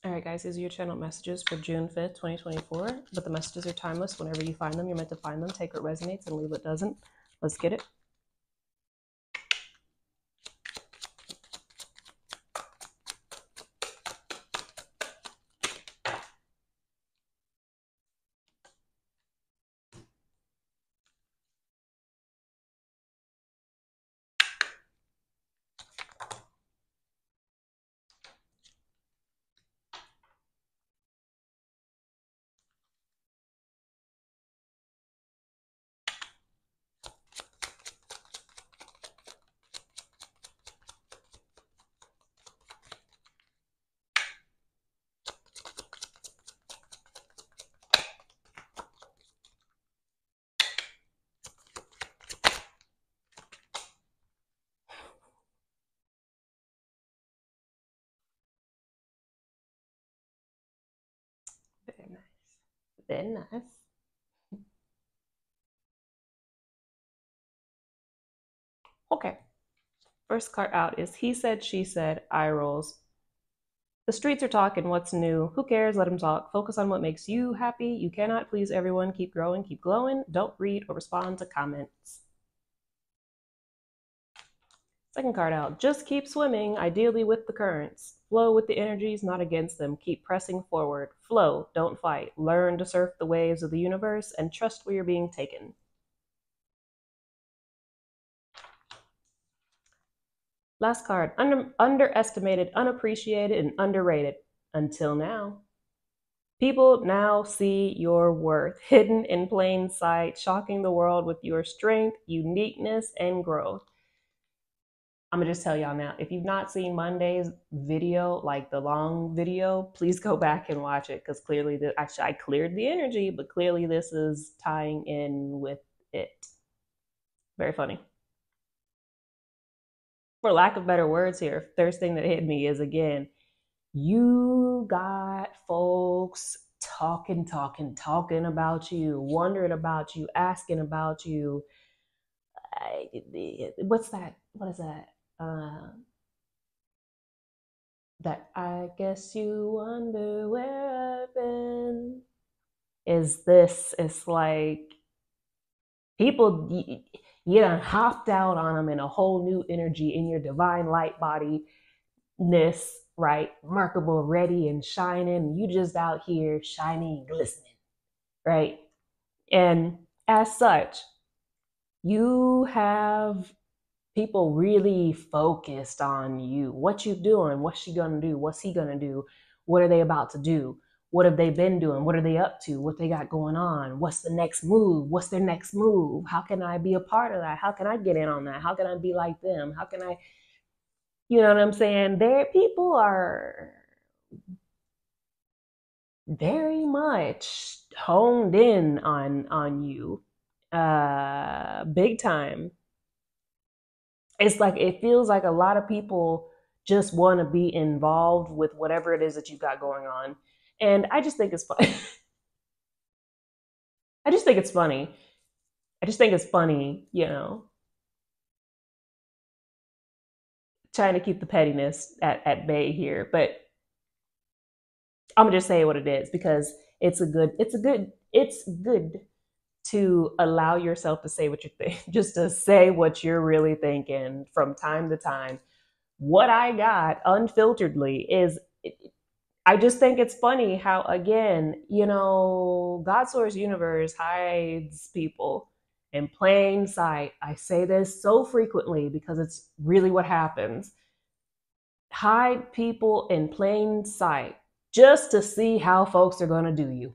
All right, guys, these are your channel messages for June 5th, 2024. But the messages are timeless. Whenever you find them, you're meant to find them. Take what resonates and leave what doesn't. Let's get it. Very nice. Very nice. Okay. First card out is he said, she said, eye rolls. The streets are talking. What's new? Who cares? Let them talk. Focus on what makes you happy. You cannot please everyone. Keep growing. Keep glowing. Don't read or respond to comments. Second card out. Just keep swimming, ideally with the currents. Flow with the energies, not against them. Keep pressing forward. Flow, don't fight. Learn to surf the waves of the universe and trust where you're being taken. Last card. Underestimated, unappreciated, and underrated. Until now. People now see your worth, hidden in plain sight, shocking the world with your strength, uniqueness, and growth. I'm gonna just tell y'all now, if you've not seen Monday's video, like the long video, please go back and watch it, because clearly I cleared the energy, but clearly this is tying in with it. Very funny. For lack of better words here, first thing that hit me is, again, you got folks talking about you, wondering about you, asking about you. What's that? What is that? That I guess you wonder where I've been. Is this? It's like people, you done hopped out on them in a whole new energy in your divine light body-ness, right? Remarkable, ready and shining. You just out here shining, glistening, right? And as such, you have people really focused on you. What you doing? What's she gonna do? What's he gonna do? What are they about to do? What have they been doing? What are they up to? What they got going on? What's the next move? What's their next move? How can I be a part of that? How can I get in on that? How can I be like them? How can I, you know what I'm saying? People are very much honed in on you, big time. It's like, it feels like a lot of people just want to be involved with whatever it is that you've got going on. And I just think it's funny. I just think it's funny. I just think it's funny, you know, trying to keep the pettiness at bay here. But I'm gonna just say what it is, because it's good to allow yourself to say what you think, just to say what you're really thinking from time to time. What I got unfilteredly is, I just think it's funny how, again, you know, God Source Universe hides people in plain sight. I say this so frequently because it's really what happens. Hide people in plain sight just to see how folks are going to do you.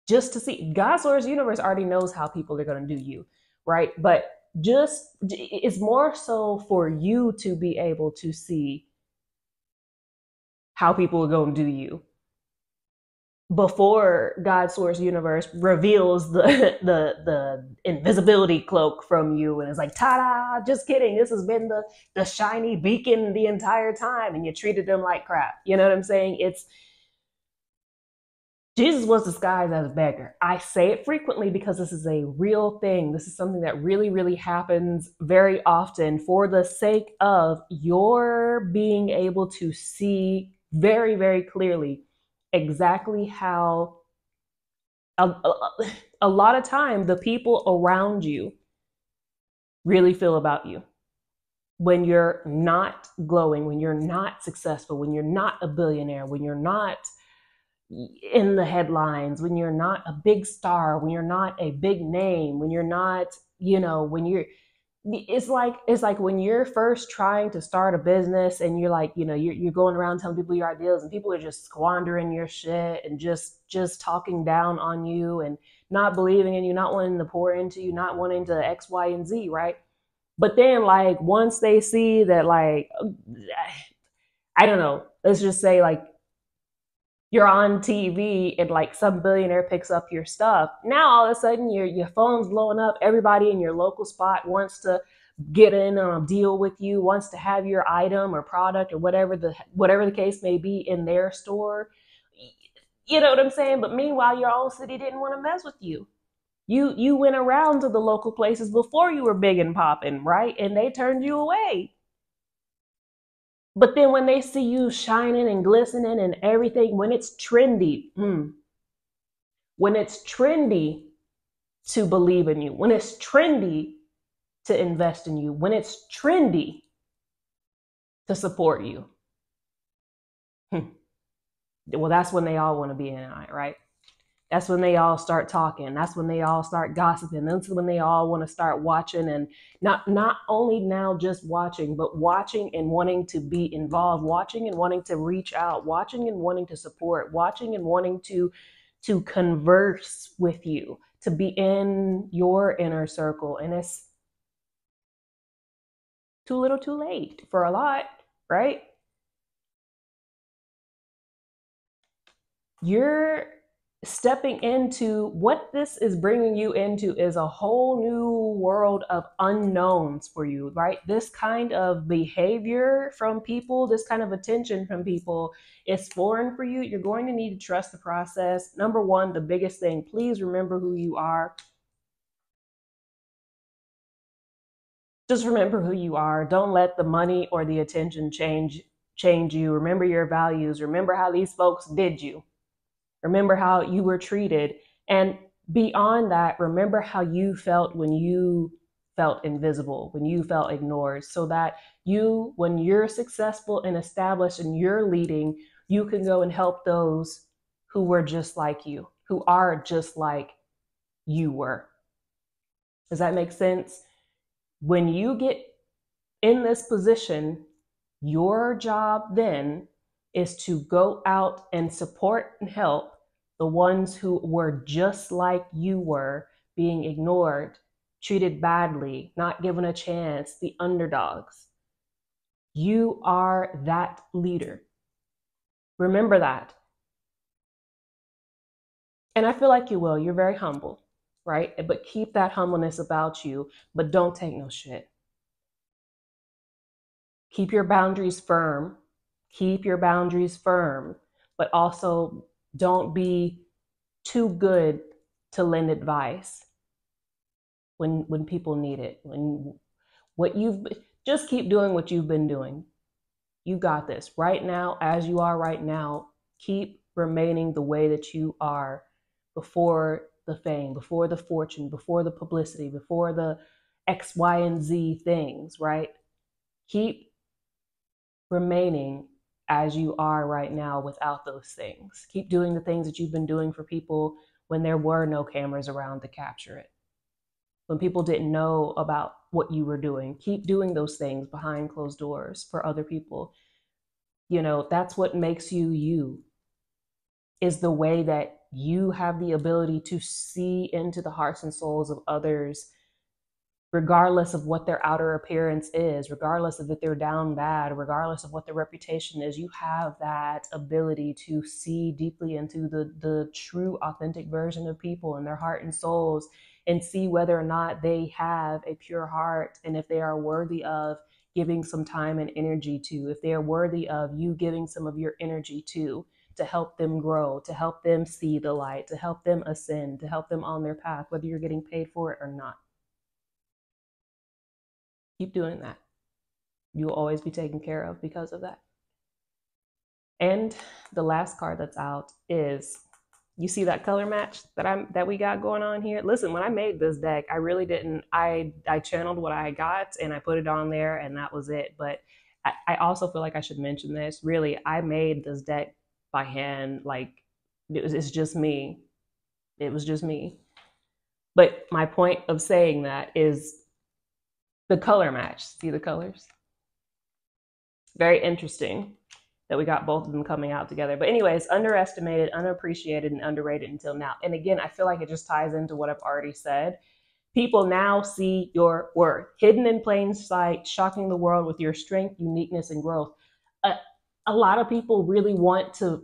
Just to see. God Source Universe already knows how people are going to do you, right? But just, it's more so for you to be able to see how people are going to do you before God Source Universe reveals the invisibility cloak from you and it's like, ta-da, just kidding, this has been the shiny beacon the entire time, and you treated them like crap. You know what I'm saying? It's, Jesus was disguised as a beggar. I say it frequently because this is a real thing. This is something that really, really happens very often for the sake of your being able to see very, very clearly exactly how a lot of time the people around you really feel about you. When you're not glowing, when you're not successful, when you're not a billionaire, when you're not in the headlines, when you're not a big star, when you're not a big name, when you're not, when you're, it's like when you're first trying to start a business and you're like, you're going around telling people your ideas and people are just squandering your shit and just talking down on you and not believing in you, not wanting to pour into you, not wanting to X, Y, and Z, right? But then like once they see that, like, I don't know, let's just say like you're on TV and like some billionaire picks up your stuff. Now all of a sudden your phone's blowing up. Everybody in your local spot wants to get in on a deal with you, wants to have your item or product or whatever the case may be in their store. You know what I'm saying? But meanwhile, your own city didn't want to mess with you. You went around to the local places before you were big and popping, right? And they turned you away. But then when they see you shining and glistening and everything, when it's trendy, when it's trendy to believe in you, when it's trendy to invest in you, when it's trendy to support you, well, that's when they all want to be in on it, right? That's when they all start talking. That's when they all start gossiping. That's when they all want to start watching, and not only now just watching, but watching and wanting to be involved, watching and wanting to reach out, watching and wanting to support, watching and wanting to converse with you, to be in your inner circle. And it's too little too late for a lot, right? You're stepping into what this is bringing you into is a whole new world of unknowns for you, right? This kind of behavior from people, this kind of attention from people is foreign for you. You're going to need to trust the process. Number one, the biggest thing, please remember who you are. Just remember who you are. Don't let the money or the attention change you. Remember your values. Remember how these folks did you. Remember how you were treated. And beyond that, remember how you felt when you felt invisible, when you felt ignored, so that you, when you're successful and established and you're leading, you can go and help those who were just like you, who are just like you were. Does that make sense? When you get in this position, your job then is to go out and support and help the ones who were just like you were, being ignored, treated badly, not given a chance, the underdogs. You are that leader. Remember that. And I feel like you will. You're very humble, right? But keep that humbleness about you, but don't take no shit. Keep your boundaries firm. Keep your boundaries firm, but also don't be too good to lend advice when people need it. When what you've just keep doing what you've been doing. You got this. Right now, as you are right now, keep remaining the way that you are before the fame, before the fortune, before the publicity, before the X, Y, and Z things, right? Keep remaining as you are right now without those things. Keep doing the things that you've been doing for people when there were no cameras around to capture it. When people didn't know about what you were doing, keep doing those things behind closed doors for other people. That's what makes you you, is the way that you have the ability to see into the hearts and souls of others, regardless of what their outer appearance is, regardless of if they're down bad, regardless of what their reputation is. You have that ability to see deeply into the true, authentic version of people and their heart and souls, and see whether or not they have a pure heart, and if they are worthy of giving some time and energy to, if they are worthy of you giving some of your energy to help them grow, to help them see the light, to help them ascend, to help them on their path, whether you're getting paid for it or not. Keep doing that. You'll always be taken care of because of that. And the last card that's out is, you see that color match that we got going on here? Listen, when I made this deck, I really didn't, I channeled what I got and I put it on there and that was it. But I also feel like I should mention this. Really, I made this deck by hand. Like, it's just me. It was just me. But my point of saying that is the color match. See the colors? Very interesting that we got both of them coming out together. But anyways, underestimated, unappreciated, and underrated until now. And again, I feel like it just ties into what I've already said. People now see your worth, hidden in plain sight, shocking the world with your strength, uniqueness, and growth. A lot of people really want to,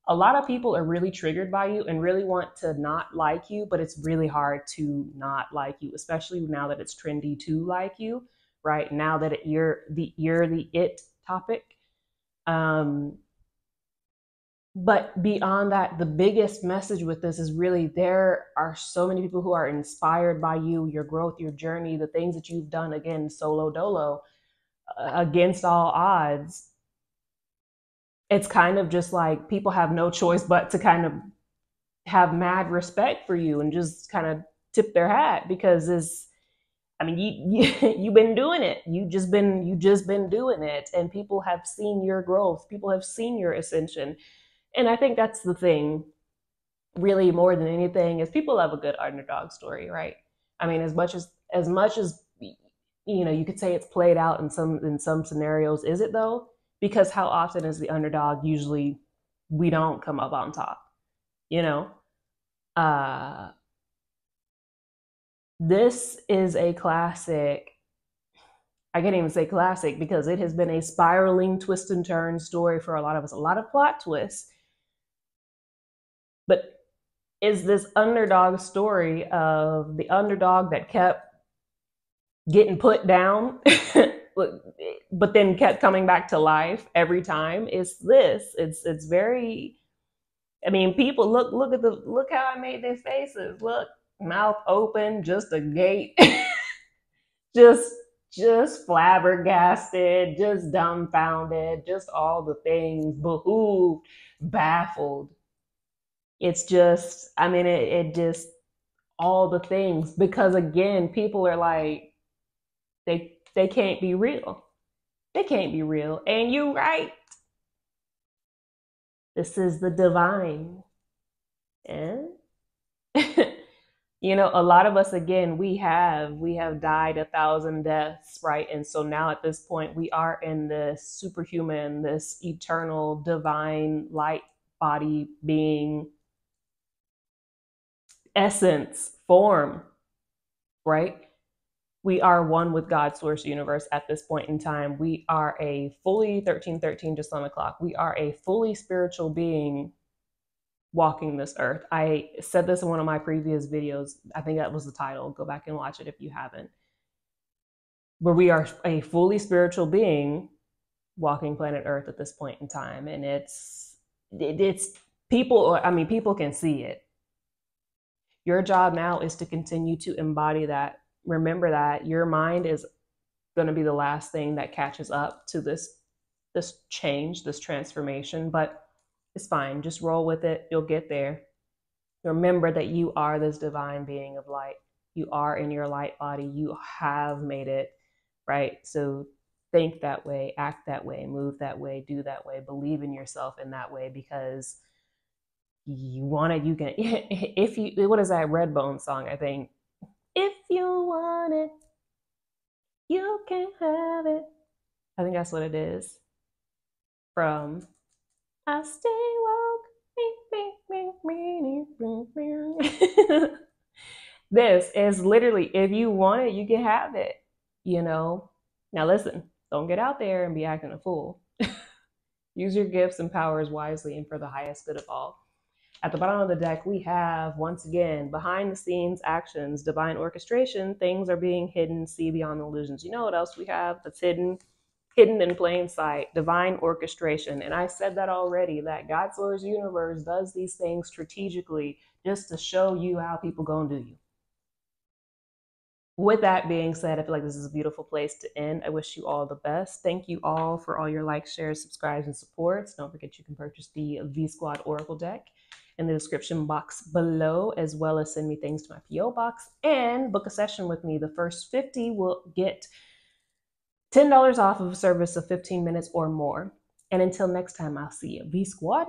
a lot of people are really triggered by you and really want to not like you, but it's really hard to not like you, especially now that it's trendy to like you, right? Now that you're the it topic. But beyond that, the biggest message with this is really, there are so many people who are inspired by you, your growth, your journey, the things that you've done, again, solo dolo, against all odds. It's kind of just like people have no choice but to kind of have mad respect for you and just kind of tip their hat, because it's, I mean, you've been doing it. You just been doing it, and people have seen your growth. People have seen your ascension, and I think that's the thing, really, more than anything, is people love a good underdog story, right? I mean, as much as you could say it's played out in some scenarios. Is it though? Because how often is the underdog usually, we don't come up on top, you know? Uh, this is a classic. I can't even say classic because it has been a spiraling twist and turn story for a lot of us, a lot of plot twists. But is this underdog story of the underdog that kept getting put down, but then kept coming back to life every time? It's very, I mean, people look how I made their faces. Look, mouth open, just a gate. just just flabbergasted, just dumbfounded, just all the things, behooved, baffled. It's just, I mean, it just, all the things, because again, people are like, they can't be real. They can't be real. And you right. This is the divine. And a lot of us, again, we have died 1,000 deaths, right? And so now at this point, we are in this superhuman, this eternal divine light body being, essence, form, right? We are one with God, source, universe at this point in time. We are a fully 1313, just on the clock. We are a fully spiritual being walking this earth. I said this in one of my previous videos. I think that was the title. Go back and watch it if you haven't. Where we are a fully spiritual being walking planet Earth at this point in time. And it's people, I mean, people can see it. Your job now is to continue to embody that. Remember that your mind is going to be the last thing that catches up to this change, this transformation, but it's fine. Just roll with it. You'll get there. Remember that you are this divine being of light. You are in your light body. You have made it, right? So think that way, act that way, move that way, do that way, believe in yourself in that way, because you want it, you can. If you, what is that Redbone song? I think, if you want it, you can have it. I think that's what it is. From I Stay Woke. This is literally, if you want it, you can have it. Now listen, don't get out there and be acting a fool. Use your gifts and powers wisely and for the highest good of all. At the bottom of the deck, we have, once again, behind the scenes actions, divine orchestration. Things are being hidden, see beyond illusions. You know what else we have that's hidden in plain sight? Divine orchestration. And I said that already, that God, source, universe does these things strategically just to show you how people gonna do you. with that being said, I feel like this is a beautiful place to end. I wish you all the best. Thank you all for all your likes, shares, subscribes, and supports. Don't forget you can purchase the V Squad Oracle deck in the description box below, as well as send me things to my PO box and book a session with me. The first 50 will get $10 off of a service of 15 minutes or more. And until next time, I'll see you. V Squad.